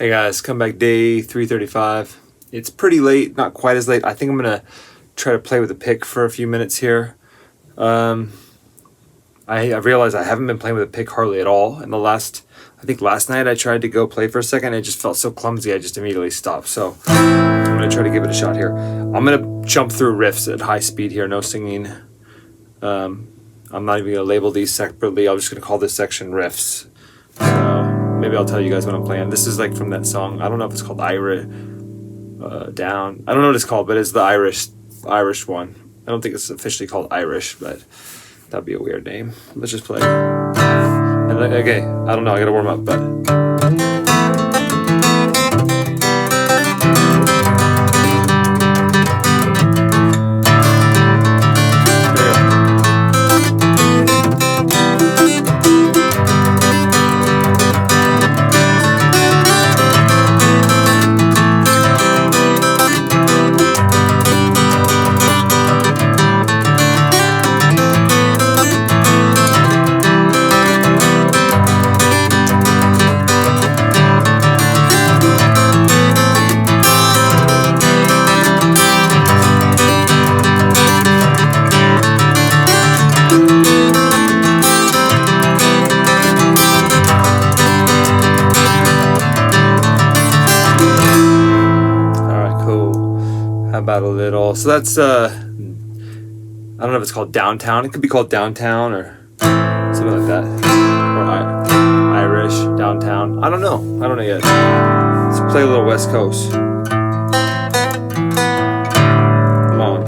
Hey guys, come back day 335. It's pretty late, not quite as late. I think I'm gonna try to play with a pick for a few minutes here. I realized I haven't been playing with a pick hardly at all. I think last night I tried to go play for a second. It just felt so clumsy, I just immediately stopped. So I'm gonna try to give it a shot here. I'm gonna jump through riffs at high speed here, no singing. I'm not even gonna label these separately. I'm just gonna call this section riffs. So maybe I'll tell you guys what I'm playing. This is like from that song. I don't know if it's called Irish Down. I don't know what it's called, but it's the Irish one. I don't think it's officially called Irish, but that'd be a weird name. Let's just play. And okay, I don't know. I gotta warm up, but. About a little, so that's I don't know if it's called Downtown. It could be called Downtown or something like that, or Irish Downtown. I don't know yet. Let's play a little West Coast. Come on.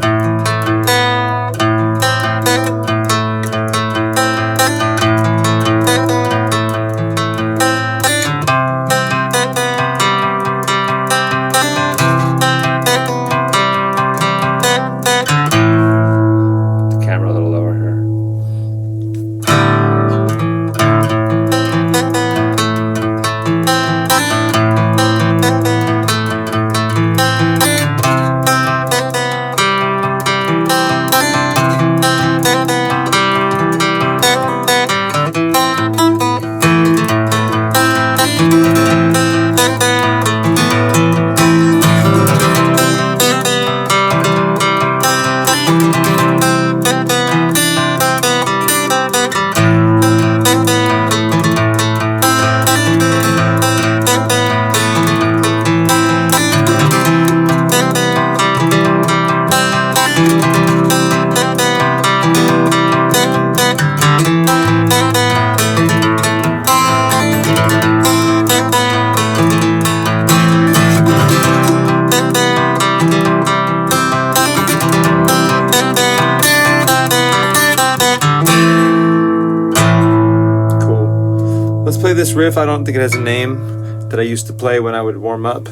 Play this riff. I don't think it has a name that I used to play when I would warm up.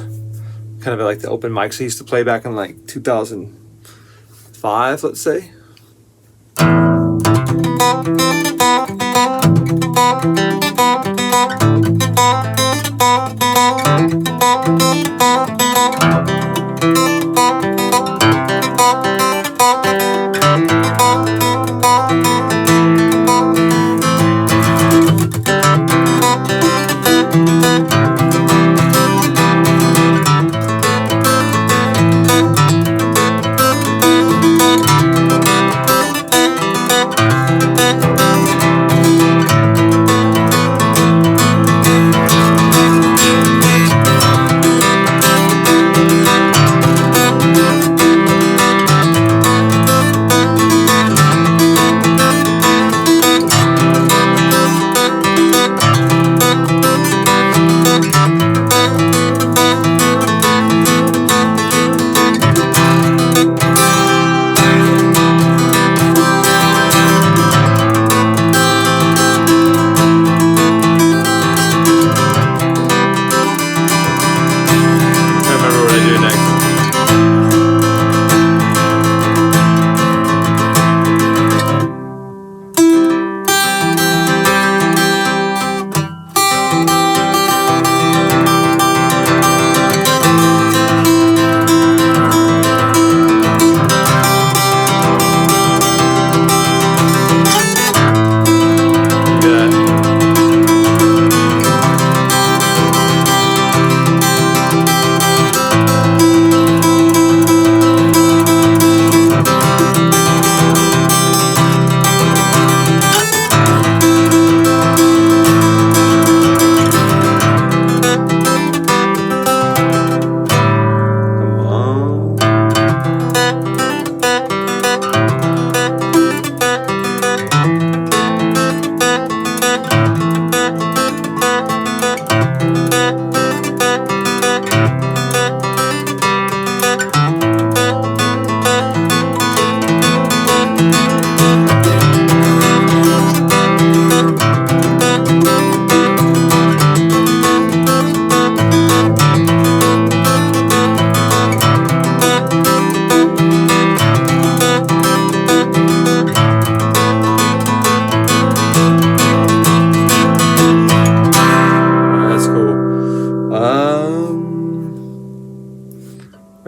Kind of like the open mics I used to play back in like 2005, let's say.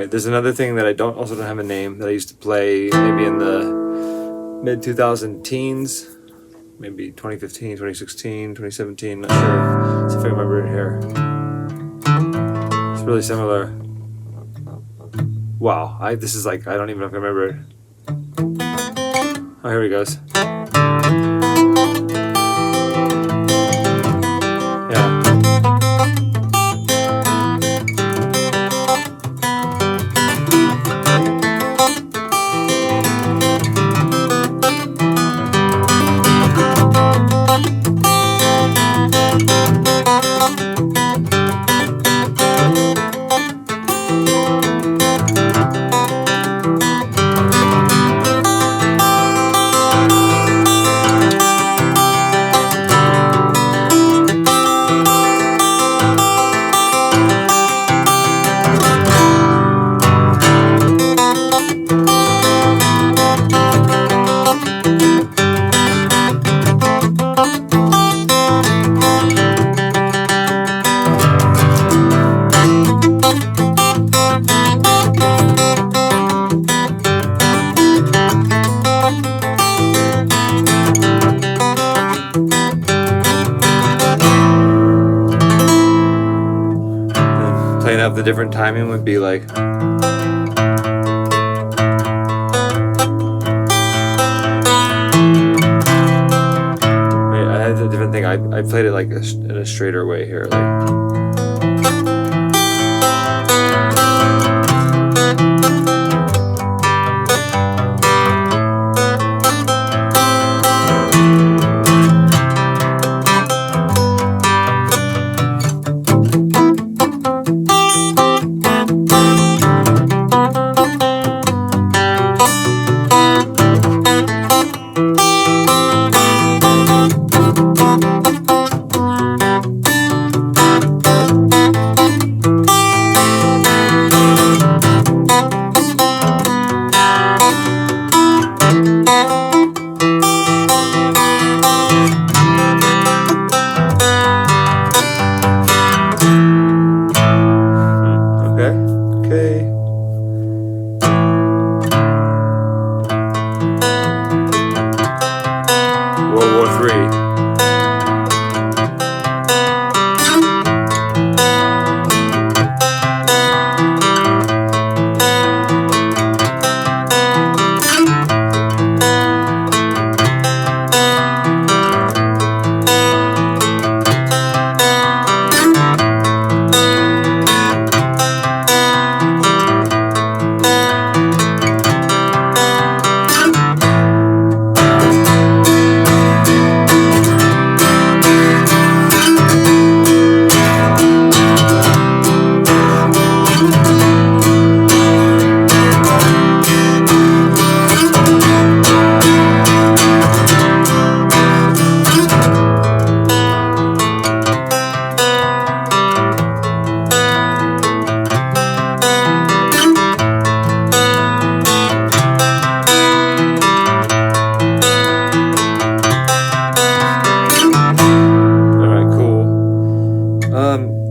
Wait, there's another thing that I also don't have a name that I used to play maybe in the mid 2000 teens, maybe 2015, 2016, 2017. Not sure. Let's see if I remember it here. It's really similar. Wow, this is like, I don't even know if I remember it. Oh, here he goes. Yeah. Playing up the different timing would be like. I had a different thing. I played it like in a straighter way here, like. Okay. World War III.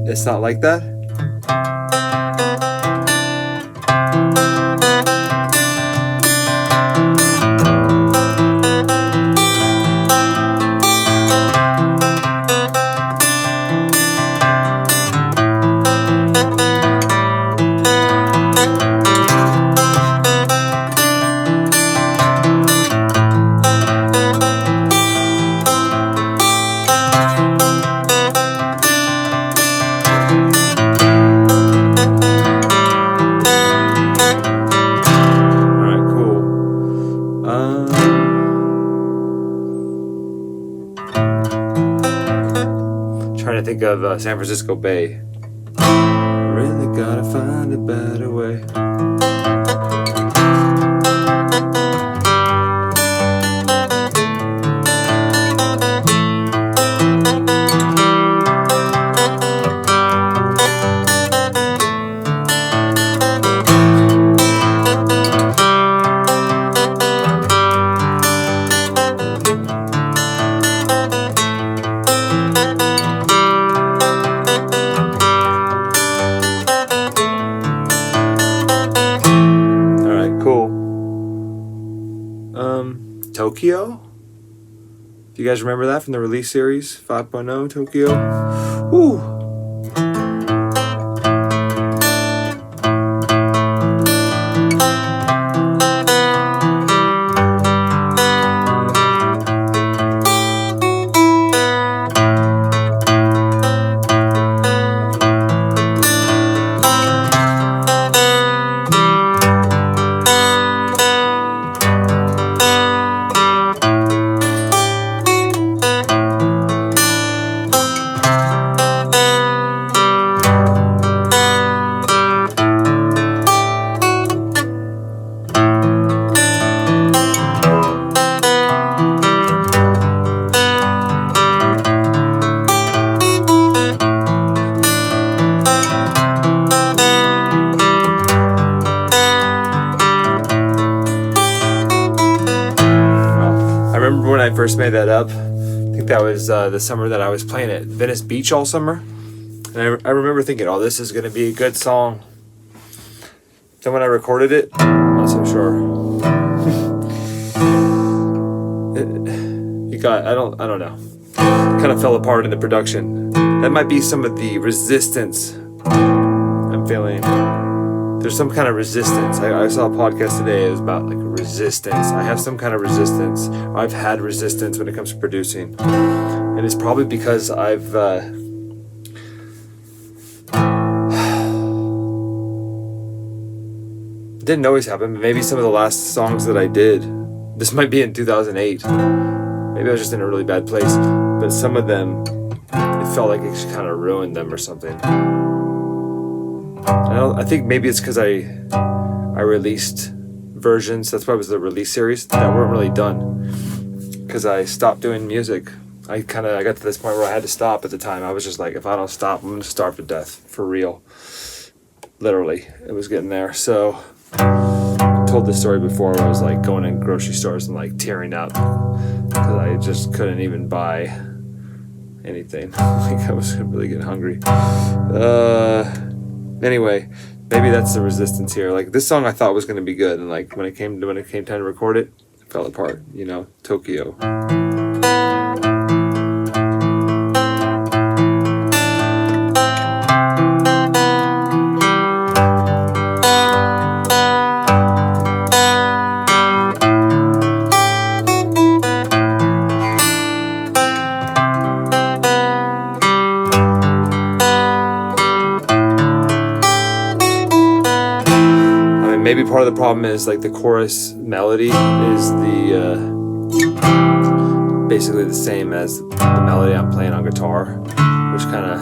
It's not like that. Trying to think of San Francisco Bay. Really gotta find a better way. Tokyo. Do you guys remember that from the release series 5.0 Tokyo? Woo! I remember when I first made that up. I think that was the summer that I was playing at Venice Beach all summer. And I remember thinking, oh, this is going to be a good song. Then when I recorded it, I'm not so sure. I don't know. It kind of fell apart in the production. That might be some of the resistance I'm feeling. There's some kind of resistance. I saw a podcast today. It was about like resistance. I have some kind of resistance. I've had resistance when it comes to producing, and it's probably because I've it didn't always happen. Maybe some of the last songs that I did, this might be in 2008. Maybe I was just in a really bad place. But some of them, it felt like it just kind of ruined them or something. I think maybe it's because I released versions. That's why it was the release series that weren't really done. Because I stopped doing music. I got to this point where I had to stop at the time. I was just like, if I don't stop, I'm going to starve to death. For real. Literally. It was getting there. So I told this story before where I was like going in grocery stores and like tearing up. Because I just couldn't even buy anything. Like I was really getting hungry. Anyway, maybe that's the resistance here. Like this song I thought was going to be good, and like when it came time to record it, it fell apart. You know, Tokyo. Maybe part of the problem is like the chorus melody is basically the same as the melody I'm playing on guitar, which kind of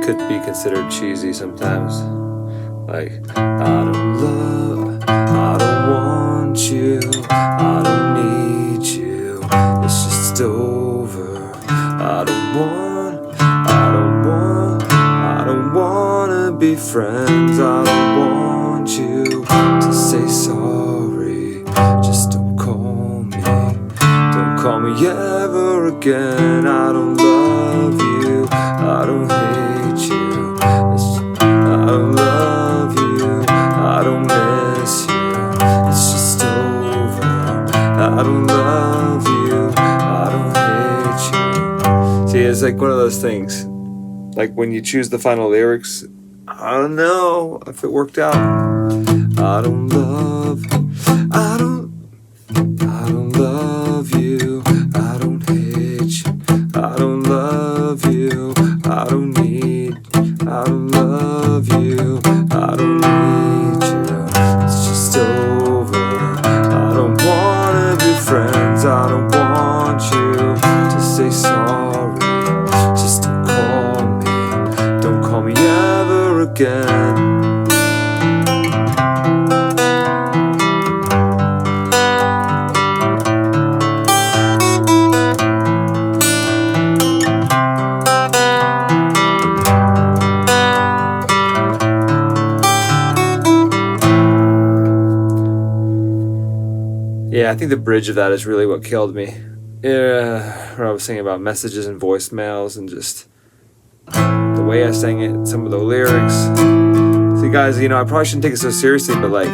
could be considered cheesy sometimes. Like, I don't want you, I don't need you, it's just over. I don't wanna be friends, I don't want you to say sorry. Just don't call me ever again. I don't love you, I don't hate you, I don't love you, I don't miss you, it's just over. I don't love you, I don't hate you. See, it's like one of those things, like when you choose the final lyrics, I don't know if it worked out. I don't love you, I don't hate you, I don't love you, I don't love you, I don't need you, it's just over. I don't wanna be friends, I don't want you to say sorry. Just don't call me ever again. Yeah, I think the bridge of that is really what killed me. Yeah, where I was singing about messages and voicemails and just the way I sang it, some of the lyrics. See, guys, I probably shouldn't take it so seriously, but like,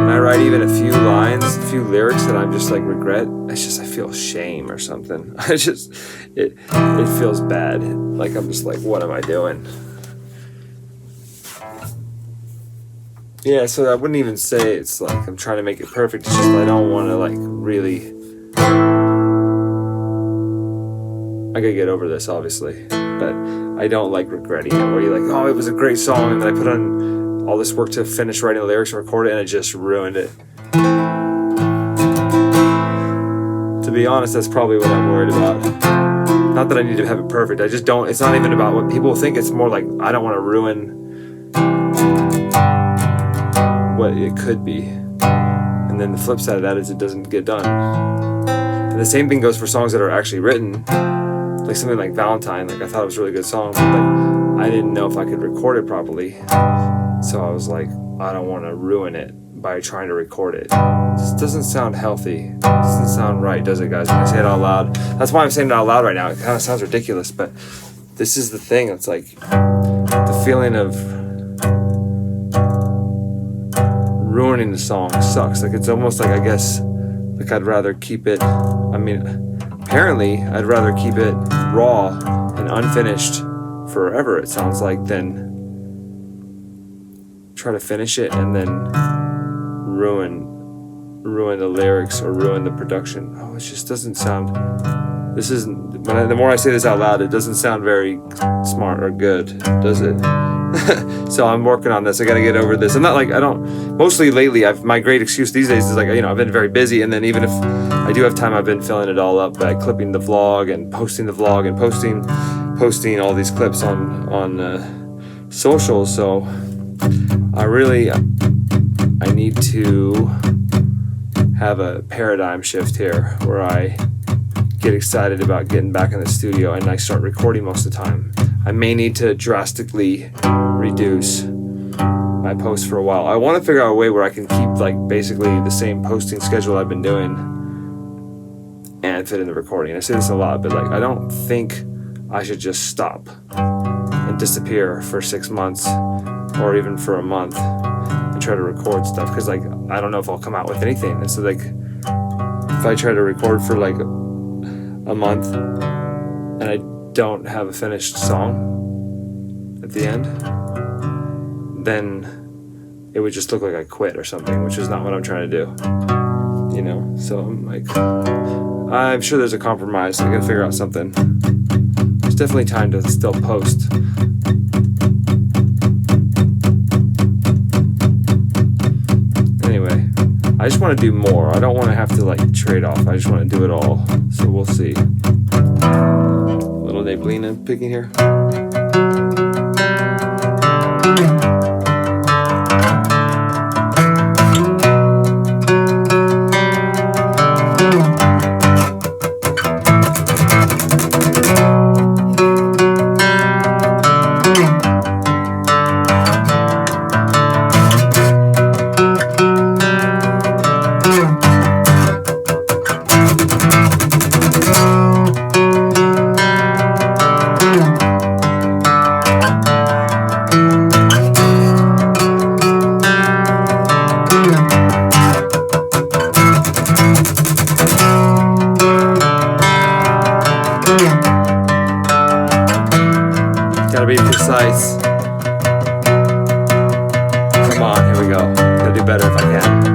I write even a few lines, a few lyrics that I'm just like regret, it's just I feel shame or something. It feels bad. Like I'm just like, what am I doing? Yeah, so I wouldn't even say it's like I'm trying to make it perfect. It's just I don't want to like really. I gotta get over this, obviously, but I don't like regretting it. Where you're like, oh, it was a great song, and then I put on all this work to finish writing the lyrics and record it, and it just ruined it. To be honest, that's probably what I'm worried about. Not that I need to have it perfect. I just don't. It's not even about what people think. It's more like I don't want to ruin what it could be. And then the flip side of that is it doesn't get done. And the same thing goes for songs that are actually written, like something like Valentine. Like I thought it was a really good song, but like I didn't know if I could record it properly. So I was like, I don't want to ruin it by trying to record it. It just doesn't sound healthy. It doesn't sound right, does it, guys? When I say it out loud. That's why I'm saying it out loud right now. It kind of sounds ridiculous, but this is the thing. It's like the feeling of ruining the song sucks. Like it's almost like, I guess, like I'd rather keep it, I mean, apparently I'd rather keep it raw and unfinished forever, it sounds like, than try to finish it and then ruin the lyrics or ruin the production. Oh, it just doesn't sound, this isn't, the more I say this out loud, it doesn't sound very smart or good, does it? So I'm working on this. I gotta get over this. I'm not like, mostly lately, my great excuse these days is like, I've been very busy, and then even if I do have time, I've been filling it all up by clipping the vlog and posting the vlog and posting all these clips on socials. So I need to have a paradigm shift here where I get excited about getting back in the studio and I start recording most of the time. I may need to drastically reduce my posts for a while. I want to figure out a way where I can keep like basically the same posting schedule I've been doing and fit in the recording. I say this a lot, but like I don't think I should just stop and disappear for 6 months or even for a month and try to record stuff, because like I don't know if I'll come out with anything. And so like if I try to record for like a month and I don't have a finished song at the end, then it would just look like I quit or something, which is not what I'm trying to do, so I'm like, I'm sure there's a compromise. I gotta figure out something. There's definitely time to still post. Anyway, I just want to do more. I don't want to have to like trade off. I just want to do it all, so we'll see. Little Nablina picking here. Gotta be precise. Come on, here we go. Gotta do better if I can.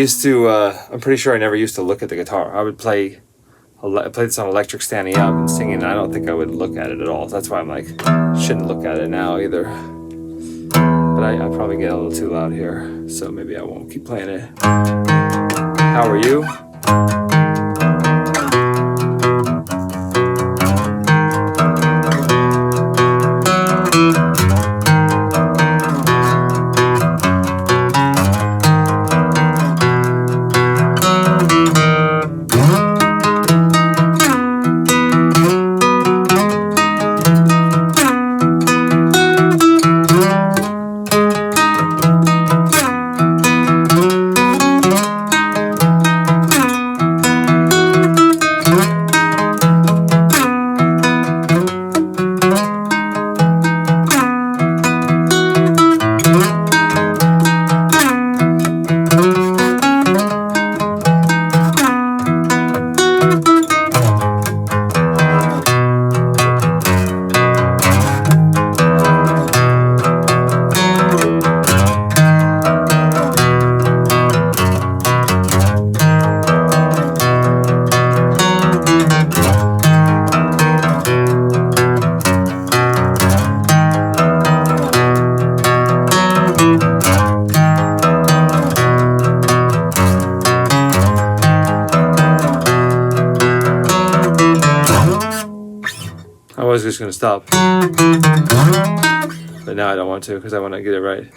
used to. I'm pretty sure I never used to look at the guitar. I would play this on electric standing up and singing, and I don't think I would look at it at all. That's why I'm like, shouldn't look at it now either. But I probably get a little too loud here, so maybe I won't keep playing it. How are you? I was just gonna stop, but now I don't want to because I want to get it right.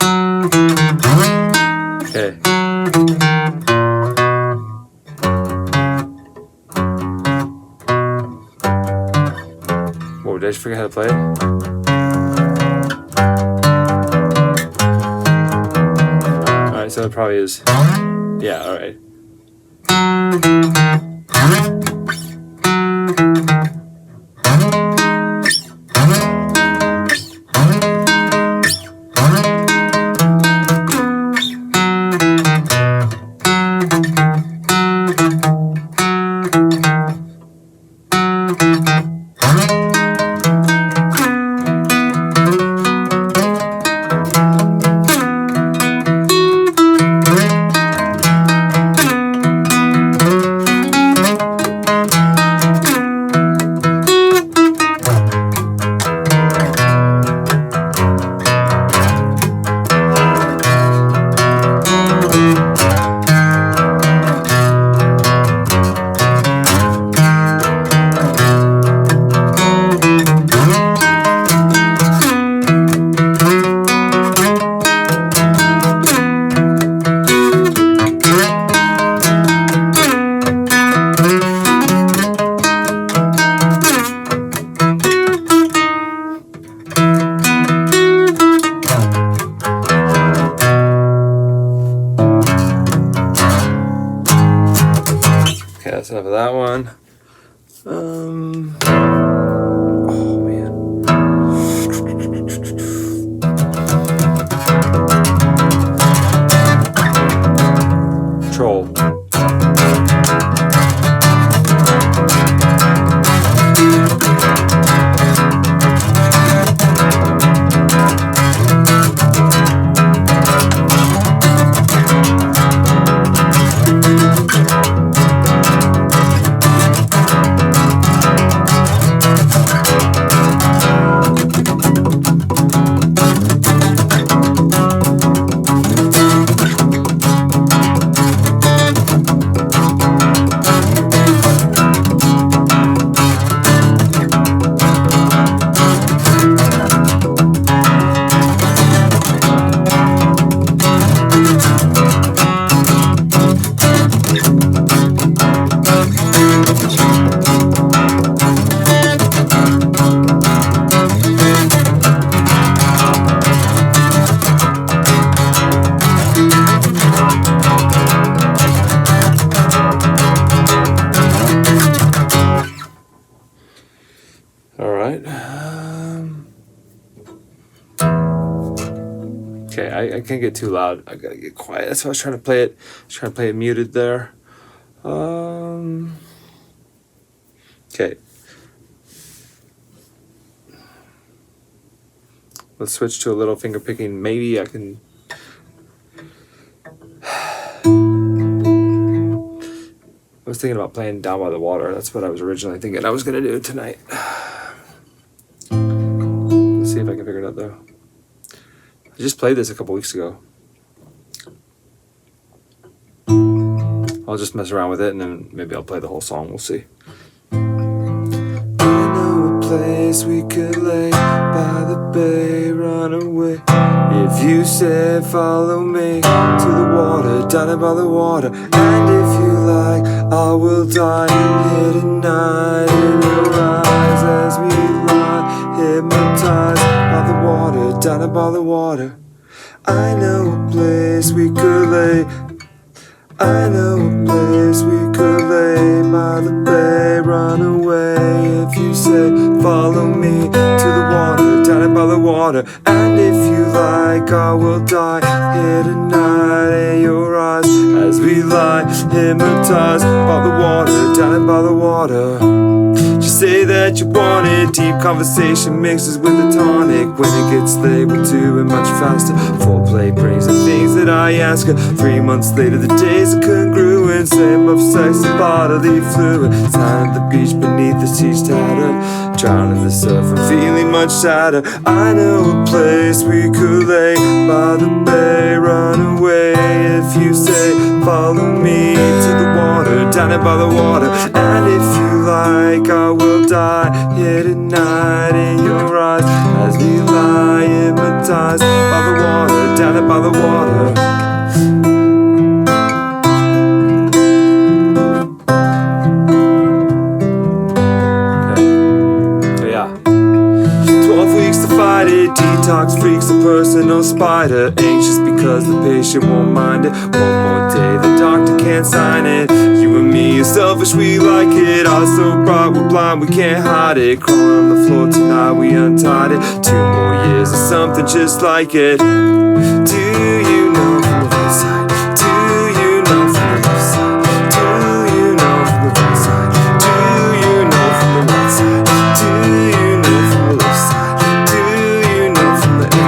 Okay. Whoa, did I just forget how to play it? Alright, so it probably is. Yeah, alright. Okay, that's enough of that one. Oh man. Troll. Okay, I can't get too loud. I gotta get quiet. That's why I was trying to play it. I was trying to play it muted there. Okay. Let's switch to a little finger picking. Maybe I can was thinking about playing Down by the Water. That's what I was originally thinking I was going to do tonight. Let's see if I can figure it out, though. I just played this a couple weeks ago. I'll just mess around with it, and then maybe I'll play the whole song. We'll see. I know a place we could lay by the bay, run away. If you say follow me to the water, down by the water. And if you like, I will die here tonight in your eyes as we lie, hypnotized by the water, down by the water. I know a place we could lay. I know a place we could lay by the bay, run away. If you say follow me to the water, down by the water. And if you like, I will die here tonight in your eyes as we lie, hypnotized by the water, down by the water. Just say that you want it. Deep conversation mixes with the tonic. When it gets late, we'll do it much faster. Foreplay brings the things that I ask her. 3 months later, the days are congruent. Same of sex and bodily fluid. Time at the beach beneath the seas tattered. Drowning the surf and feeling much sadder. I know a place we could lay by the bay, run away. If you say follow me to the water, down by the water. And if you like, I will die here tonight in your eyes as we lie, hypnotized by the water, down by the water. Detox freaks a personal spider, anxious because the patient won't mind it. One more day, the doctor can't sign it. You and me are selfish, we like it. Eyes so bright, we're blind, we can't hide it. Crawling on the floor tonight, we untied it. 2 more years or something just like it. Do you know from the right side? Do you know from the left side? Do you know from the right side? Do you know from the right side? Do you know from the left side?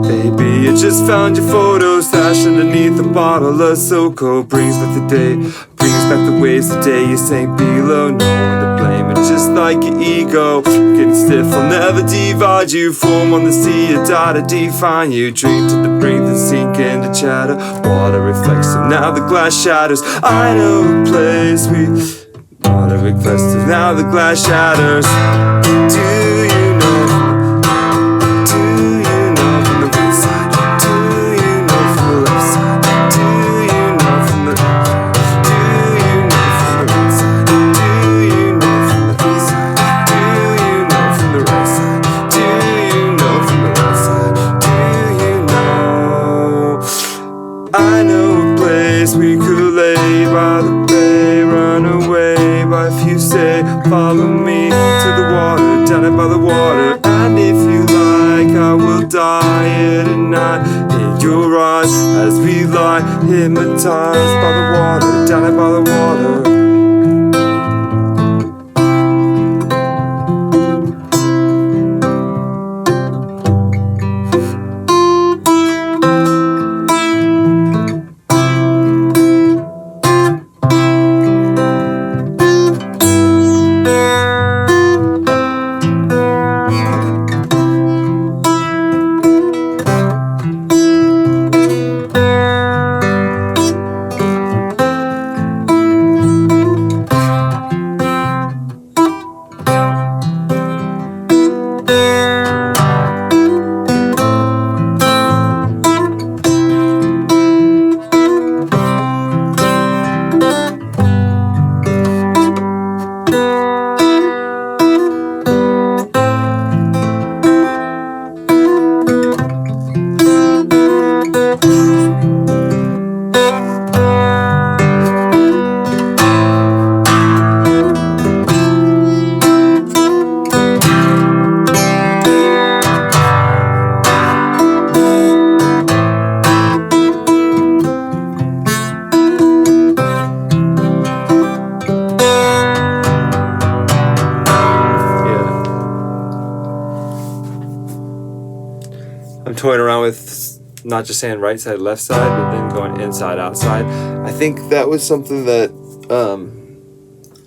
Baby, I just found your photo stashed underneath a bottle of SoCo. Brings back the day, brings back the waves the day you sank below. No one to blame, it's just like your ego. Getting stiff, I'll never divide you. Foam on the sea, you die to define you. Drink to the brink, then sink into chatter. Water reflects, so now the glass shatters. I know a place we... Water reflects, so now the glass shatters. Do you know? I know a place we could lay by the bay, run away. But if you say follow me to the water, down by the water. And if you like, I will die here tonight in your eyes as we lie, hypnotized by the water, down by the water. toying around with not just saying right side, left side, but then going inside, outside. I think that was something that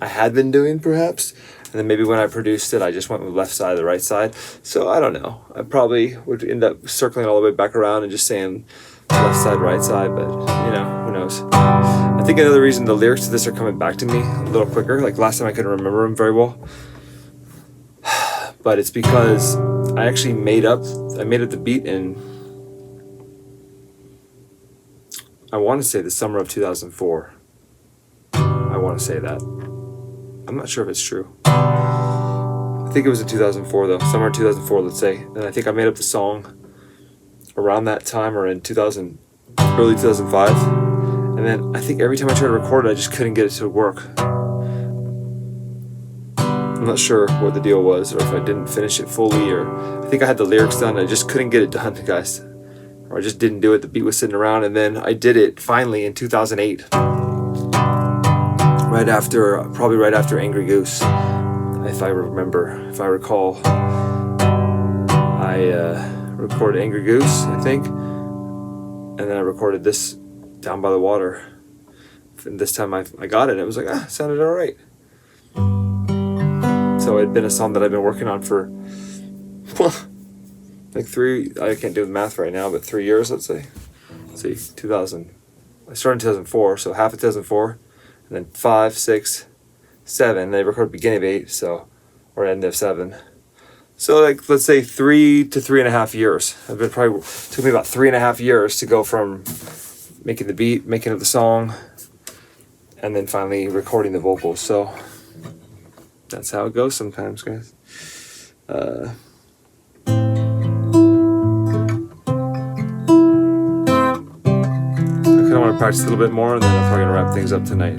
I had been doing perhaps. And then maybe when I produced it, I just went with left side, the right side. So I don't know. I probably would end up circling all the way back around and just saying left side, right side, but you know, who knows. I think another reason the lyrics to this are coming back to me a little quicker, like last time I couldn't remember them very well, but it's because I actually made up the beat in, I want to say the summer of 2004. I want to say that. I'm not sure if it's true. I think it was in 2004 though, summer 2004, let's say. And I think I made up the song around that time, or in early 2005. And then I think every time I tried to record it, I just couldn't get it to work. I'm not sure what the deal was, or if I didn't finish it fully, or I think I had the lyrics done, I just couldn't get it done, guys. Or I just didn't do it, the beat was sitting around, and then I did it finally in 2008. Probably right after Angry Goose, if I recall. I recorded Angry Goose, I think, and then I recorded this Down by the Water. And this time I got it, and it was like, it sounded all right. So it had been a song that I've been working on for, like I can't do the math right now, but 3 years, let's say. Let's see, I started in 2004, so half of 2004. And then 5, 6, 7. They recorded beginning of 8, or end of 7. So like let's say 3 to 3.5 years. Took me about 3.5 years to go from making the beat, making of the song, and then finally recording the vocals. So that's how it goes sometimes, guys. I kind of want to practice a little bit more, and then I'm probably going to wrap things up tonight.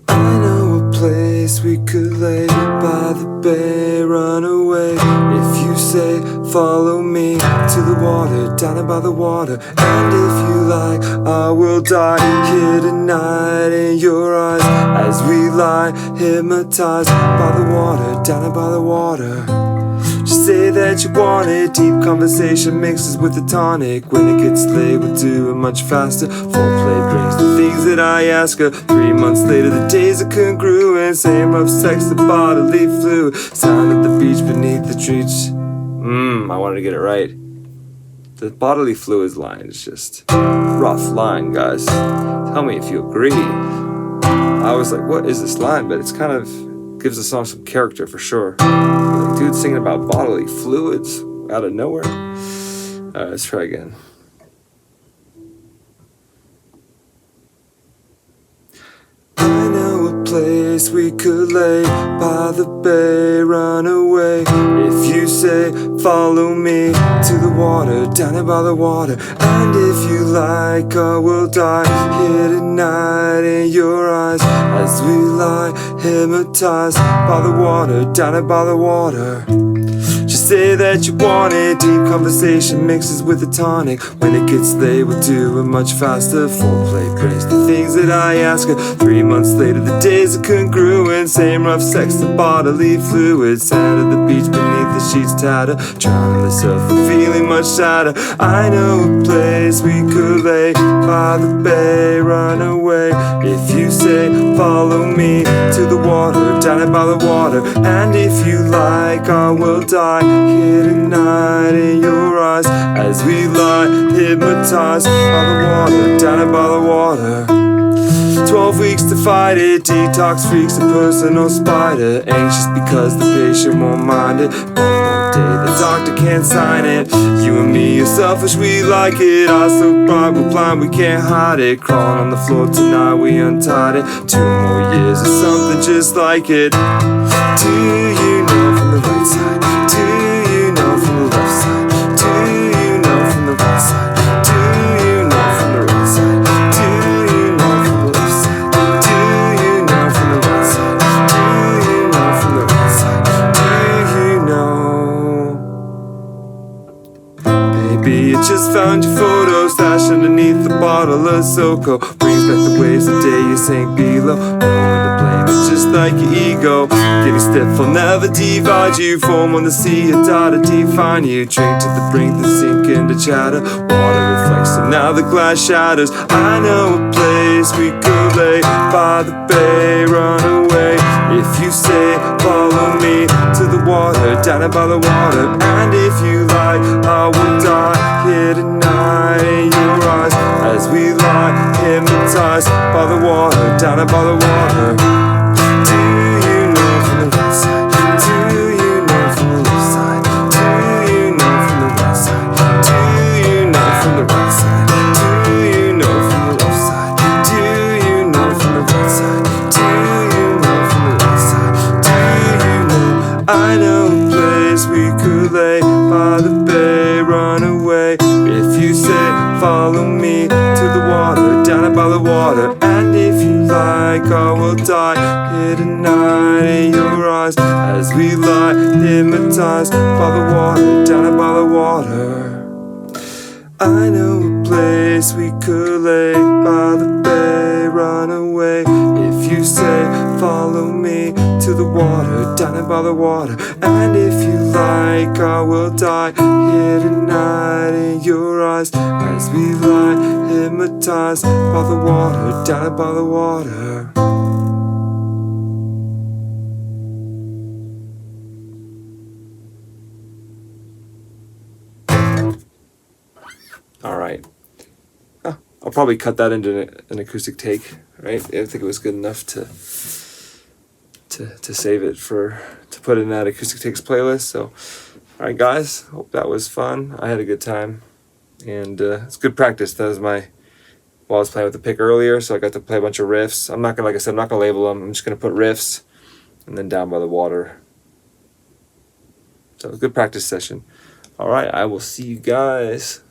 I know a place we could lay by the bay, run away. If you say, follow me to the water, down by the water. And if you like, I will die here tonight in your eyes, as we lie hypnotized by the water, down by the water. Just say that you want it. Deep conversation mixes with the tonic. When it gets late, we'll do it much faster. Foreplay brings the things that I ask her. 3 months later, the days are congruent. Same rough sex, the bodily fluid. Sound at the beach beneath the trees. I wanted to get it right. The bodily fluids line is just rough line, guys. Tell me if you agree. I was like, what is this line? But it's kind of gives the song some character for sure. Like, dude singing about bodily fluids out of nowhere. Alright, let's try again. I know a place we could lay by the bay, run away. If you say, follow me to the water, down by the water. And if you like, I will die here tonight in your eyes, as we lie hypnotized by the water, down by the water. Just say that you want it. Deep conversation mixes with the tonic. When it gets late, we'll do it much faster. Foreplay brings the things that I ask her. 3 months later, the days are congruent. Same rough sex, the bodily fluids. Sand at the beach beneath the sheets tatter. Drowning myself and feeling much sadder. I know a place we could lay by the bay, run away. If you say, follow me to the water, down by the water. And if you like, I will die here tonight in your eyes, as we lie hypnotized by the water, down by the water. 12 weeks to fight it. Detox freaks, a personal spider. Anxious because the patient won't mind it. One more day, the doctor can't sign it. You and me are selfish, we like it. Eyes so bright, we're blind, we can't hide it. Crawling on the floor tonight, we untied it. 2 more years or something just like it. Do you know from the right side? Do you know from the left side? Do you know from the right side? Do you know from the right side? Do you know from the left side? Do you know from the right side? Do you know from the right side? Do you know? Maybe you just found your photo stashed underneath the bottle of Soko. Brings back the waves the day you sank below. No one to blame, it's just like your ego. Getting stiff will never divide you. Form on the sea, a dot to define you. Drink to the brink, then sink into chatter. Water reflects, and now the glass shatters. I know a place we could lay by the bay, run away. If you say, follow me to the water, down by the water. And if you like, I will die here tonight in your eyes, as we lie hypnotized by the water, down by the water. Do you know from the right side? Do you know from the left side? Do you know from the right side? Do you know from the right side? Do you know from the left side? Do you know from the right side? Do you know from the left side? Do you know? I know a place we could lay by the bay, run away. If you say, follow me to the water, down by the water. And if you like, I will die here tonight in your eyes, as we lie hypnotized by the water, down by the water. I know a place we could lay by the bay, run away. If you say, follow me to the water, down by the water. And if you like, I will die here tonight in your eyes, as we lie hypnotized by the water, down by the water. All right. I'll probably cut that into an acoustic take, right? I think it was good enough to save it to put in that acoustic takes playlist. So, all right, guys, hope that was fun. I had a good time, and it's good practice. That was while I was playing with the pick earlier, so I got to play a bunch of riffs. I'm not gonna, like I said, I'm not gonna label them. I'm just gonna put riffs, and then down by the water. So, a good practice session. All right, I will see you guys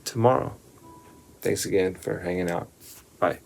tomorrow. Thanks again for hanging out. Bye.